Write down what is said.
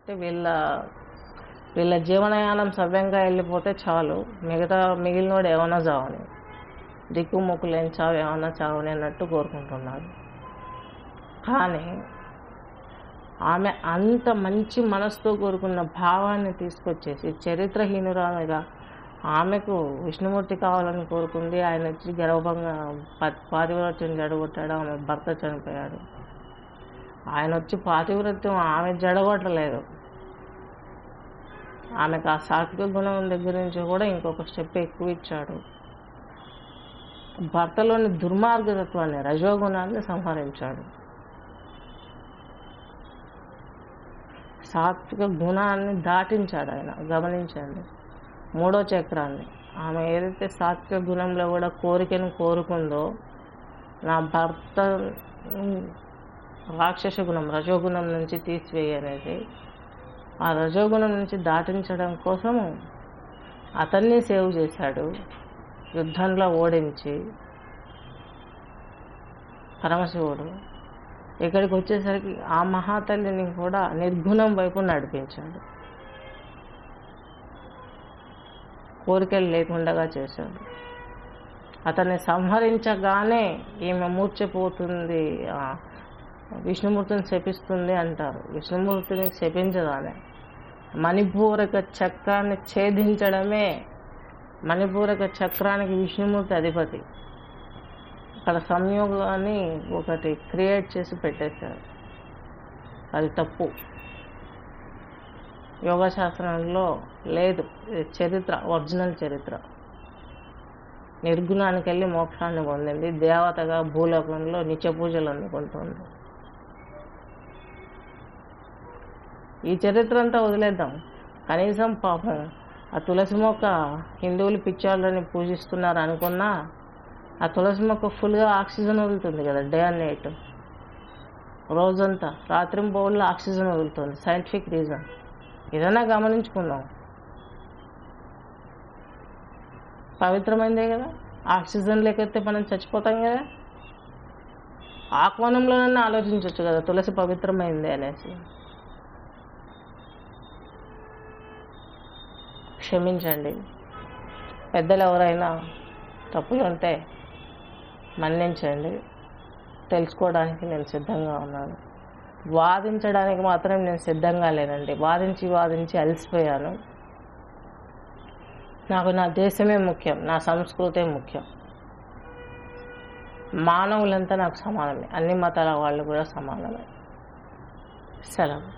అంటే వీళ్ళ జీవనయానం సవ్యంగా వెళ్ళిపోతే చాలు, మిగిలినోడు ఏమన్నా చావని, దిక్కు మొక్కు లేని చావు ఏమన్నా చావని అన్నట్టు కోరుకుంటున్నారు. కానీ ఆమె అంత మంచి మనసుతో కోరుకున్న భావాన్ని తీసుకొచ్చేసి చరిత్రహీనురాలుగా ఆమెకు విష్ణుమూర్తి కావాలని కోరుకుంది. ఆయన వచ్చి గర్భంగా పాతివ్రత్యం జడగొట్టాడు, ఆమె భర్త చనిపోయాడు. ఆయన వచ్చి పాతివ్రత్యం ఆమె జడగొట్టలేదు, ఆమెకు ఆ సాత్విక గుణం దగ్గర నుంచి కూడా ఇంకొక స్టెప్ ఎక్కువ ఇచ్చాడు. భర్తలోని దుర్మార్గతత్వాన్ని, రజోగుణాన్ని సంహరించాడు. సాత్విక గుణాన్ని దాటించాడు ఆయన. గమనించండి, 3వ చక్రాన్ని. ఆమె ఏదైతే సాత్విక గుణంలో కూడా కోరికను కోరుకుందో, నా భర్త రాక్షస గుణం, రజోగుణం నుంచి తీసివేయనేది, ఆ రజోగుణం నుంచి దాటించడం కోసం అతన్ని సేవ్ చేశాడు, యుద్ధంలో ఓడించి పరమశివుడు. ఇక్కడికి వచ్చేసరికి ఆ మహాతల్లిని కూడా నిర్గుణం వైపు నడిపించాడు, కోరికలు లేకుండా చేశాడు. అతన్ని సంహరించగానే ఈమె మూర్ఛపోతుంది, విష్ణుమూర్తిని శపిస్తుంది అంటారు. విష్ణుమూర్తిని శపించదానే, మణిపూరక చక్రాన్ని ఛేదించడమే. మణిపూరక చక్రానికి విష్ణుమూర్తి అధిపతి. అక్కడ సంయోగాన్ని ఒకటి క్రియేట్ చేసి పెట్టేశారు, అది తప్పు. యోగశాస్త్రంలో లేదు, చరిత్ర, ఒరిజినల్ చరిత్ర. నిర్గుణానికి వెళ్ళి మోక్షాన్ని పొందింది, దేవతగా భూలోకంలో నిత్య పూజలు అందుకుంటుంది. ఈ చరిత్ర అంతా వదిలేద్దాం. కనీసం పాపం ఆ తులసి మొక్క హిందువులు పిచ్చాళ్ళని పూజిస్తున్నారు అనుకున్నా, ఆ తులసి మొక్క ఫుల్గా ఆక్సిజన్ వదులుతుంది కదా, డే అండ్ నైట్, రోజంతా రాత్రింబౌళ్ళు ఆక్సిజన్ వదులుతుంది. సైంటిఫిక్ రీజన్ ఏదైనా గమనించుకుందాం. పవిత్రమైందే కదా, ఆక్సిజన్ లేకపోతే మనం చచ్చిపోతాం కదా. ఆ కోణంలోనన్నా ఆలోచించవచ్చు కదా, తులసి పవిత్రమైంది అనేసి. క్షమించండి, పెద్దలు ఎవరైనా తప్పులు ఉంటే మన్నించండి. తెలుసుకోవడానికి నేను సిద్ధంగా ఉన్నాను, వాదించడానికి మాత్రం నేను సిద్ధంగా లేనండి. వాదించి అలసిపోయాను. నాకు నా దేశమే ముఖ్యం, నా సంస్కృతే ముఖ్యం. మానవులంతా నాకు సమానమే, అన్ని మతాల వాళ్ళు కూడా సమానమే. సెలవు.